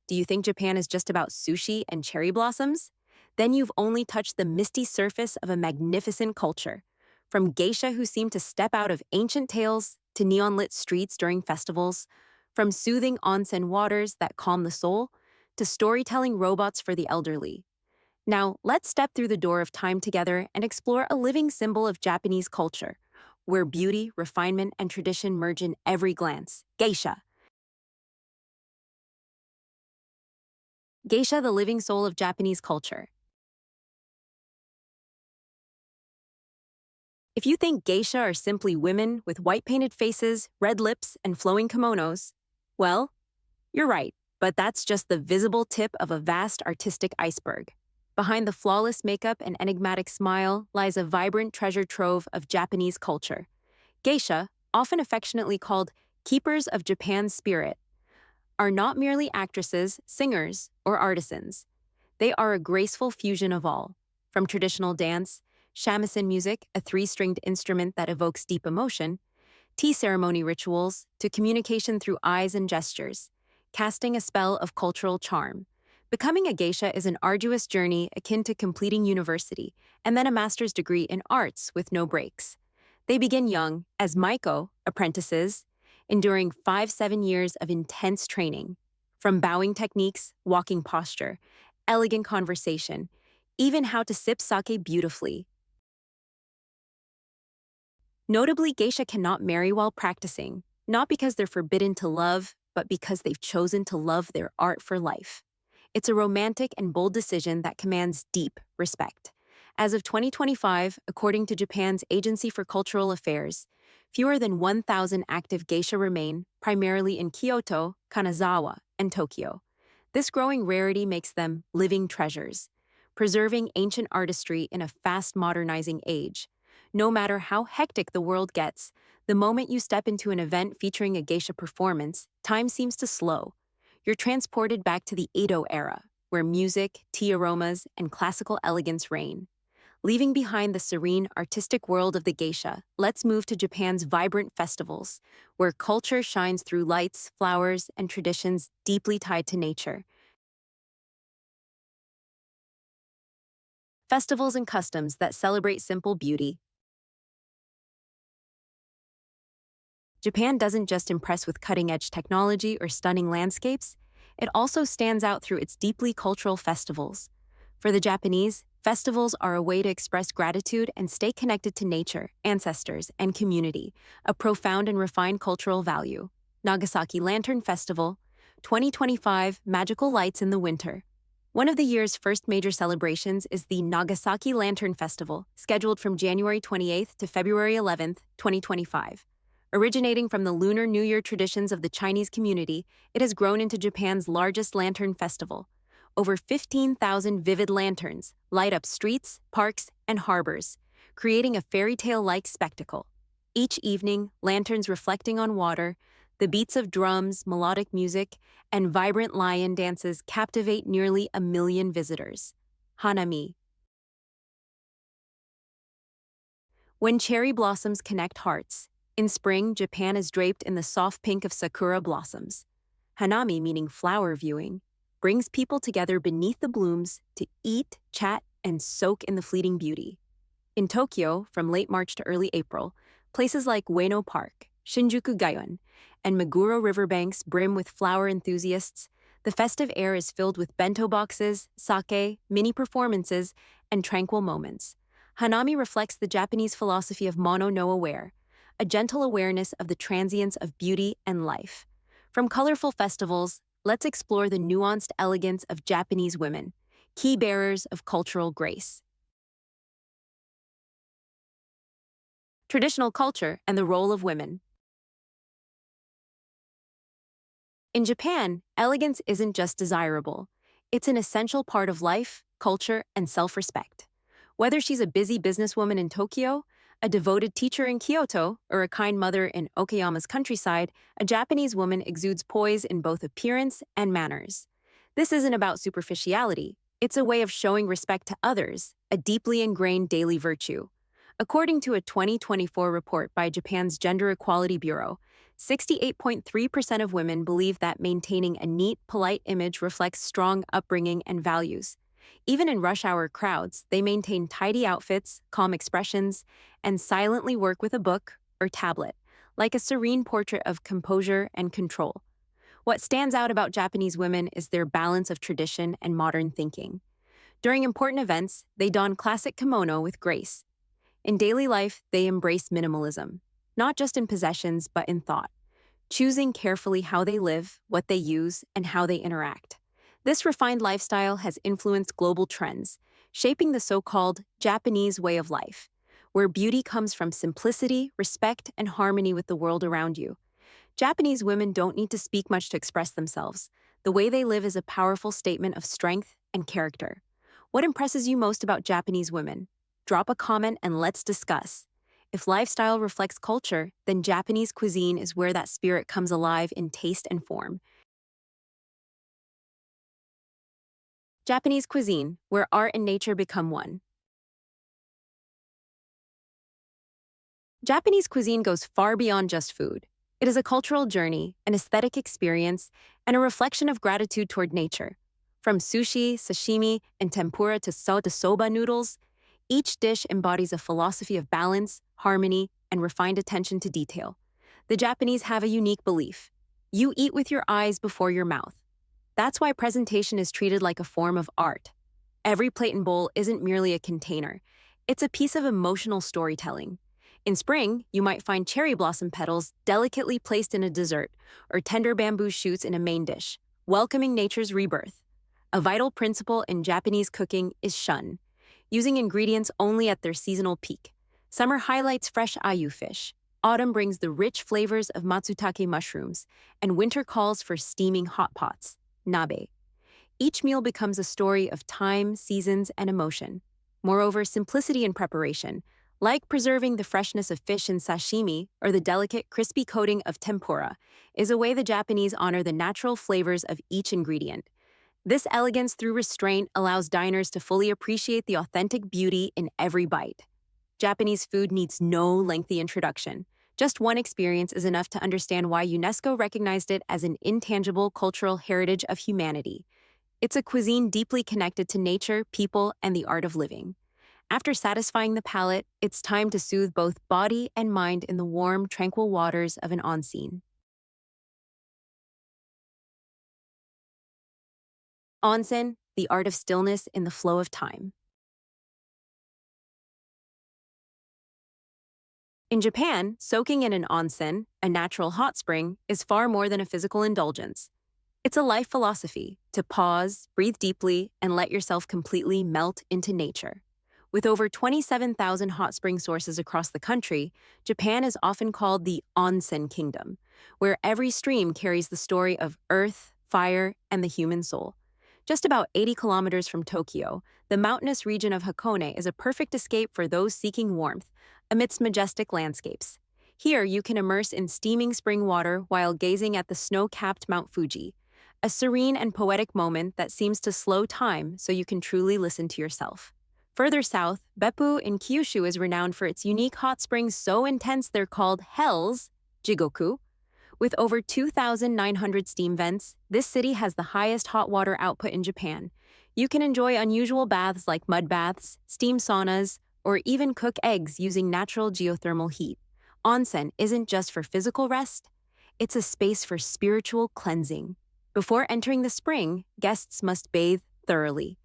Do you think Japan is just about sushi and cherry blossoms? Then you've only touched the misty surface of a magnificent culture. From geisha who seem to step out of ancient tales to neon-lit streets during festivals, from soothing onsen waters that calm the soul to storytelling robots for the elderly. Now, let's step through the door of time together and explore a living symbol of Japanese culture, where beauty, refinement, and tradition merge in every glance. Geisha. Geisha, the living soul of Japanese culture. If you think geisha are simply women with white painted faces, red lips, and flowing kimonos, well, you're right, but that's just the visible tip of a vast artistic iceberg. Behind the flawless makeup and enigmatic smile lies a vibrant treasure trove of Japanese culture. Geisha, often affectionately called keepers of Japan's spirit, are not merely actresses, singers, or artisans. They are a graceful fusion of all. From traditional dance, shamisen music, a three-stringed instrument that evokes deep emotion, tea ceremony rituals, to communication through eyes and gestures, casting a spell of cultural charm. Becoming a geisha is an arduous journey akin to completing university and then a master's degree in arts with no breaks. They begin young as maiko, apprentices, enduring 5-7 years of intense training, from bowing techniques, walking posture, elegant conversation, even how to sip sake beautifully. Notably, geisha cannot marry while practicing, not because they're forbidden to love, but because they've chosen to love their art for life. It's a romantic and bold decision that commands deep respect. As of 2025, according to Japan's Agency for Cultural Affairs, fewer than 1,000 active geisha remain, primarily in Kyoto, Kanazawa, and Tokyo. This growing rarity makes them living treasures, preserving ancient artistry in a fast modernizing age. No matter how hectic the world gets, the moment you step into an event featuring a geisha performance, time seems to slow. You're transported back to the Edo era, where music, tea aromas, and classical elegance reign. Leaving behind the serene, artistic world of the geisha, let's move to Japan's vibrant festivals, where culture shines through lights, flowers, and traditions deeply tied to nature. Festivals and customs that celebrate simple beauty. Japan doesn't just impress with cutting-edge technology or stunning landscapes, it also stands out through its deeply cultural festivals. For the Japanese, festivals are a way to express gratitude and stay connected to nature, ancestors, and community, a profound and refined cultural value. Nagasaki Lantern Festival, 2025 Magical Lights in the Winter. One of the year's first major celebrations is the Nagasaki Lantern Festival, scheduled from January 28th to February 11th, 2025. Originating from the Lunar New Year traditions of the Chinese community, it has grown into Japan's largest lantern festival. Over 15,000 vivid lanterns light up streets, parks, and harbors, creating a fairy tale-like spectacle. Each evening, lanterns reflecting on water, the beats of drums, melodic music, and vibrant lion dances captivate nearly 1 million visitors. Hanami. When cherry blossoms connect hearts. In spring, Japan is draped in the soft pink of sakura blossoms. Hanami, meaning flower viewing, brings people together beneath the blooms to eat, chat, and soak in the fleeting beauty. In Tokyo, from late March to early April, places like Ueno Park, Shinjuku Gaion, and Meguro riverbanks brim with flower enthusiasts. The festive air is filled with bento boxes, sake, mini performances, and tranquil moments. Hanami reflects the Japanese philosophy of mono no aware, a gentle awareness of the transience of beauty and life. From colorful festivals, let's explore the nuanced elegance of Japanese women, key bearers of cultural grace. Traditional culture and the role of women. In Japan, elegance isn't just desirable. It's an essential part of life, culture, and self-respect. Whether she's a busy businesswoman in Tokyo, a devoted teacher in Kyoto, or a kind mother in Okayama's countryside, a Japanese woman exudes poise in both appearance and manners. This isn't about superficiality. It's a way of showing respect to others, a deeply ingrained daily virtue. According to a 2024 report by Japan's Gender Equality Bureau, 68.3% of women believe that maintaining a neat, polite image reflects strong upbringing and values. Even in rush hour crowds, they maintain tidy outfits, calm expressions, and silently work with a book or tablet, like a serene portrait of composure and control. What stands out about Japanese women is their balance of tradition and modern thinking. During important events, they don classic kimono with grace. In daily life, they embrace minimalism, not just in possessions, but in thought, choosing carefully how they live, what they use, and how they interact. This refined lifestyle has influenced global trends, shaping the so-called Japanese way of life, where beauty comes from simplicity, respect, and harmony with the world around you. Japanese women don't need to speak much to express themselves. The way they live is a powerful statement of strength and character. What impresses you most about Japanese women? Drop a comment and let's discuss. If lifestyle reflects culture, then Japanese cuisine is where that spirit comes alive in taste and form. Japanese cuisine, where art and nature become one. Japanese cuisine goes far beyond just food. It is a cultural journey, an aesthetic experience, and a reflection of gratitude toward nature. From sushi, sashimi, and tempura to soba noodles, each dish embodies a philosophy of balance, harmony, and refined attention to detail. The Japanese have a unique belief. You eat with your eyes before your mouth. That's why presentation is treated like a form of art. Every plate and bowl isn't merely a container. It's a piece of emotional storytelling. In spring, you might find cherry blossom petals delicately placed in a dessert, or tender bamboo shoots in a main dish, welcoming nature's rebirth. A vital principle in Japanese cooking is shun, using ingredients only at their seasonal peak. Summer highlights fresh ayu fish. Autumn brings the rich flavors of matsutake mushrooms, and winter calls for steaming hot pots, nabe. Each meal becomes a story of time, seasons, and emotion. Moreover, simplicity in preparation, like preserving the freshness of fish in sashimi or the delicate, crispy coating of tempura, is a way the Japanese honor the natural flavors of each ingredient. This elegance through restraint allows diners to fully appreciate the authentic beauty in every bite. Japanese food needs no lengthy introduction. Just one experience is enough to understand why UNESCO recognized it as an intangible cultural heritage of humanity. It's a cuisine deeply connected to nature, people, and the art of living. After satisfying the palate, it's time to soothe both body and mind in the warm, tranquil waters of an onsen. Onsen, the art of stillness in the flow of time. In Japan, soaking in an onsen, a natural hot spring, is far more than a physical indulgence. It's a life philosophy to pause, breathe deeply, and let yourself completely melt into nature. With over 27,000 hot spring sources across the country, Japan is often called the onsen kingdom, where every stream carries the story of earth, fire, and the human soul. Just about 80 kilometers from Tokyo, the mountainous region of Hakone is a perfect escape for those seeking warmth amidst majestic landscapes. Here, you can immerse in steaming spring water while gazing at the snow-capped Mount Fuji, a serene and poetic moment that seems to slow time so you can truly listen to yourself. Further south, Beppu in Kyushu is renowned for its unique hot springs so intense they're called hells, jigoku. With over 2,900 steam vents, this city has the highest hot water output in Japan. You can enjoy unusual baths like mud baths, steam saunas, or even cook eggs using natural geothermal heat. Onsen isn't just for physical rest, it's a space for spiritual cleansing. Before entering the spring, guests must bathe thoroughly,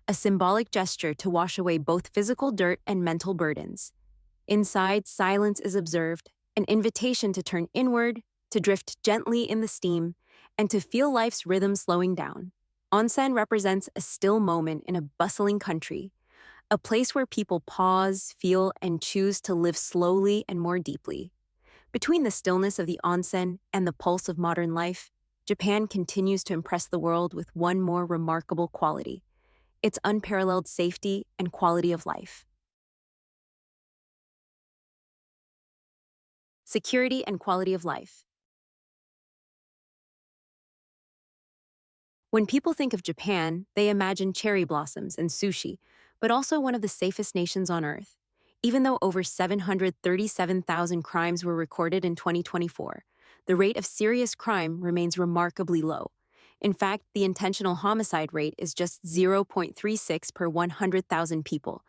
a symbolic gesture to wash away both physical dirt and mental burdens. Inside, silence is observed, an invitation to turn inward, to drift gently in the steam, and to feel life's rhythm slowing down. Onsen represents a still moment in a bustling country, a place where people pause, feel, and choose to live slowly and more deeply. Between the stillness of the onsen and the pulse of modern life, Japan continues to impress the world with one more remarkable quality: its unparalleled safety and quality of life. Security and quality of life. When people think of Japan, they imagine cherry blossoms and sushi, but also one of the safest nations on earth. Even though over 737,000 crimes were recorded in 2024, the rate of serious crime remains remarkably low. In fact, the intentional homicide rate is just 0.36 per 100,000 people,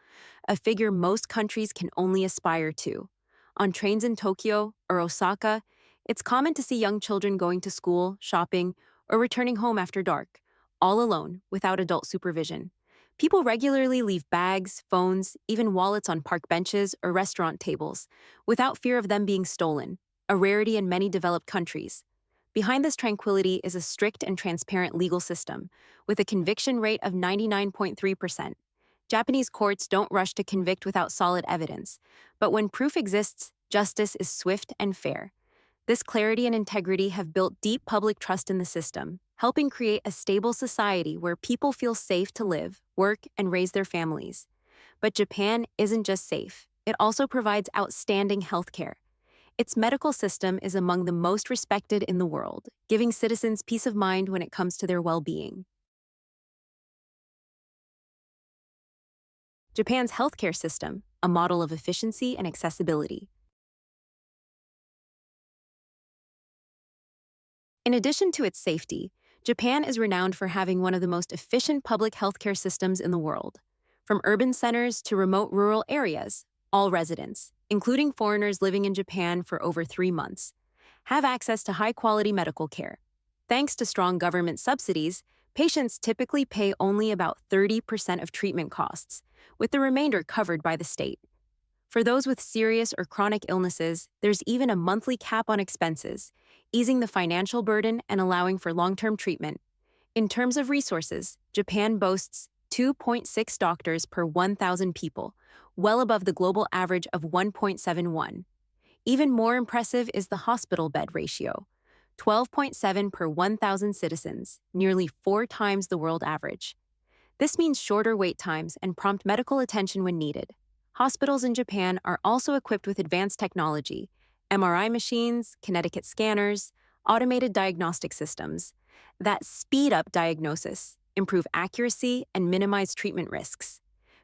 a figure most countries can only aspire to. On trains in Tokyo or Osaka, it's common to see young children going to school, shopping, or returning home after dark, all alone, without adult supervision. People regularly leave bags, phones, even wallets on park benches or restaurant tables, without fear of them being stolen, a rarity in many developed countries. Behind this tranquility is a strict and transparent legal system, with a conviction rate of 99.3%. Japanese courts don't rush to convict without solid evidence, but when proof exists, justice is swift and fair. This clarity and integrity have built deep public trust in the system, helping create a stable society where people feel safe to live, work, and raise their families. But Japan isn't just safe, it also provides outstanding healthcare. Its medical system is among the most respected in the world, giving citizens peace of mind when it comes to their well-being. Japan's healthcare system, a model of efficiency and accessibility. In addition to its safety, Japan is renowned for having one of the most efficient public healthcare systems in the world. From urban centers to remote rural areas, all residents, including foreigners living in Japan for over 3 months, have access to high-quality medical care. Thanks to strong government subsidies, patients typically pay only about 30% of treatment costs, with the remainder covered by the state. For those with serious or chronic illnesses, there's even a monthly cap on expenses, easing the financial burden and allowing for long-term treatment. In terms of resources, Japan boasts 2.6 doctors per 1,000 people, well above the global average of 1.71. Even more impressive is the hospital bed ratio, 12.7 per 1,000 citizens, nearly 4 times the world average. This means shorter wait times and prompt medical attention when needed. Hospitals in Japan are also equipped with advanced technology, MRI machines, Connecticut scanners, automated diagnostic systems that speed up diagnosis, improve accuracy, and minimize treatment risks.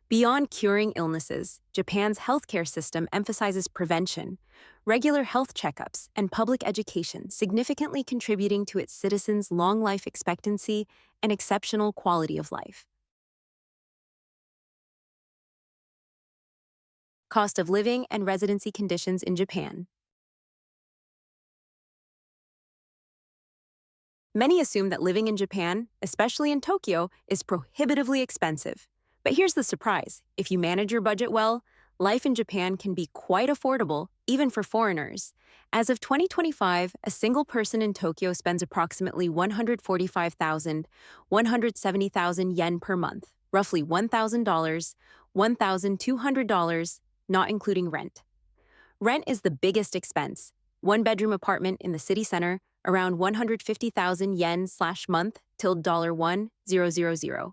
Beyond curing illnesses, Japan's healthcare system emphasizes prevention, regular health checkups, and public education, significantly contributing to its citizens' long life expectancy and exceptional quality of life. Cost of living and residency conditions in Japan. Many assume that living in Japan, especially in Tokyo, is prohibitively expensive. But here's the surprise. If you manage your budget well, life in Japan can be quite affordable, even for foreigners. As of 2025, a single person in Tokyo spends approximately 145,000, 170,000 yen per month, roughly $1,000, $1,200, not including rent. Rent is the biggest expense. One-bedroom apartment in the city center, around 150,000 yen/month till $1,000.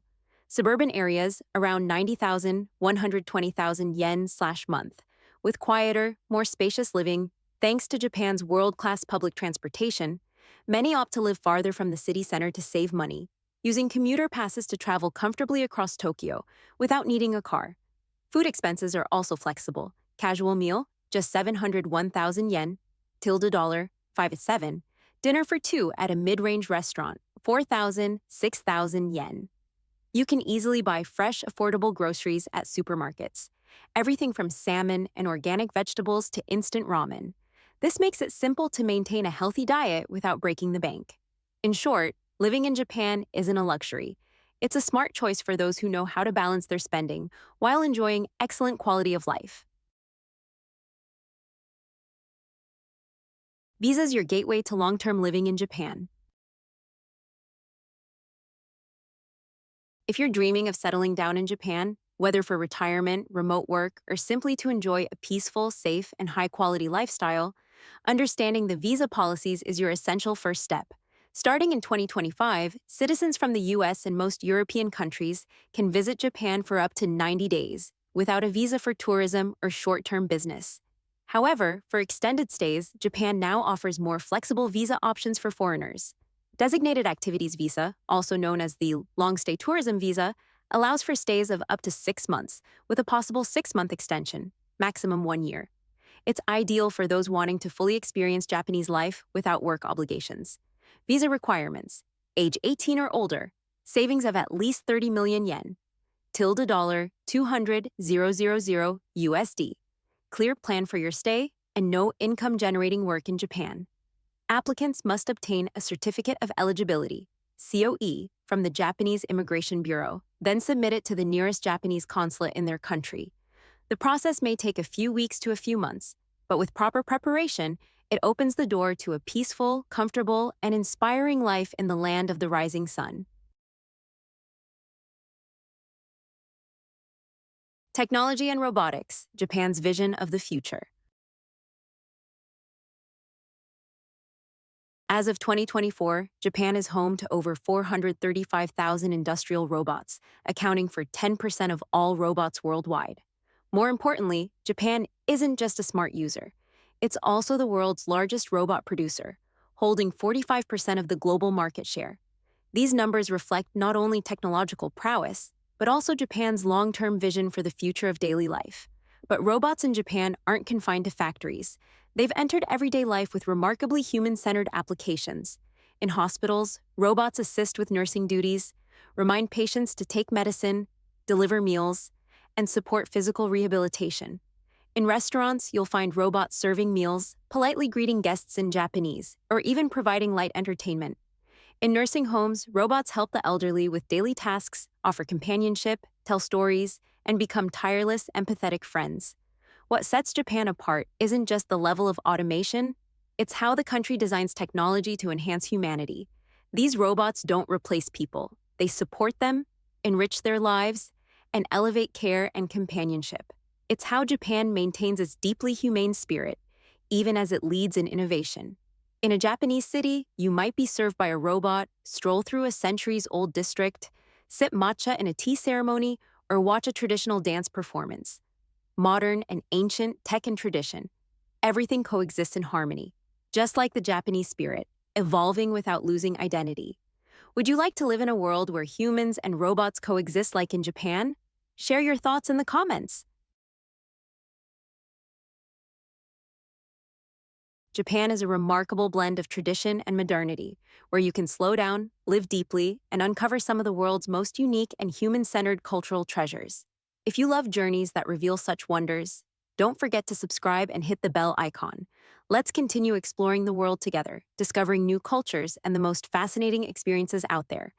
Suburban areas, around 90,000, 120,000 yen/month. With quieter, more spacious living, thanks to Japan's world-class public transportation, many opt to live farther from the city center to save money, using commuter passes to travel comfortably across Tokyo without needing a car. Food expenses are also flexible. Casual meal, just 701,000 yen, till $1, 5 at 7. Dinner for 2 at a mid-range restaurant, 4,000, 6,000 yen. You can easily buy fresh, affordable groceries at supermarkets. Everything from salmon and organic vegetables to instant ramen. This makes it simple to maintain a healthy diet without breaking the bank. In short, living in Japan isn't a luxury. It's a smart choice for those who know how to balance their spending while enjoying excellent quality of life. Visa's your gateway to long-term living in Japan. If you're dreaming of settling down in Japan, whether for retirement, remote work, or simply to enjoy a peaceful, safe, and high-quality lifestyle, understanding the visa policies is your essential first step. Starting in 2025, citizens from the US and most European countries can visit Japan for up to 90 days without a visa for tourism or short-term business. However, for extended stays, Japan now offers more flexible visa options for foreigners. Designated Activities Visa, also known as the Long-Stay Tourism Visa, allows for stays of up to 6 months, with a possible 6-month extension, maximum 1 year. It's ideal for those wanting to fully experience Japanese life without work obligations. Visa requirements: age 18 or older, savings of at least 30 million yen, tilde dollar 200,000 USD, clear plan for your stay, and no income generating work in Japan. Applicants must obtain a Certificate of Eligibility, COE, from the Japanese Immigration Bureau, then submit it to the nearest Japanese consulate in their country. The process may take a few weeks to a few months, but with proper preparation, it opens the door to a peaceful, comfortable, and inspiring life in the land of the rising sun. Technology and robotics, Japan's vision of the future. As of 2024, Japan is home to over 435,000 industrial robots, accounting for 10% of all robots worldwide. More importantly, Japan isn't just a smart user. It's also the world's largest robot producer, holding 45% of the global market share. These numbers reflect not only technological prowess, but also Japan's long-term vision for the future of daily life. But robots in Japan aren't confined to factories. They've entered everyday life with remarkably human-centered applications. In hospitals, robots assist with nursing duties, remind patients to take medicine, deliver meals, and support physical rehabilitation. In restaurants, you'll find robots serving meals, politely greeting guests in Japanese, or even providing light entertainment. In nursing homes, robots help the elderly with daily tasks, offer companionship, tell stories, and become tireless, empathetic friends. What sets Japan apart isn't just the level of automation, it's how the country designs technology to enhance humanity. These robots don't replace people. They support them, enrich their lives, and elevate care and companionship. It's how Japan maintains its deeply humane spirit, even as it leads in innovation. In a Japanese city, you might be served by a robot, stroll through a centuries-old district, sip matcha in a tea ceremony, or watch a traditional dance performance. Modern and ancient, tech and tradition, everything coexists in harmony, just like the Japanese spirit, evolving without losing identity. Would you like to live in a world where humans and robots coexist like in Japan? Share your thoughts in the comments. Japan is a remarkable blend of tradition and modernity, where you can slow down, live deeply, and uncover some of the world's most unique and human-centered cultural treasures. If you love journeys that reveal such wonders, don't forget to subscribe and hit the bell icon. Let's continue exploring the world together, discovering new cultures and the most fascinating experiences out there.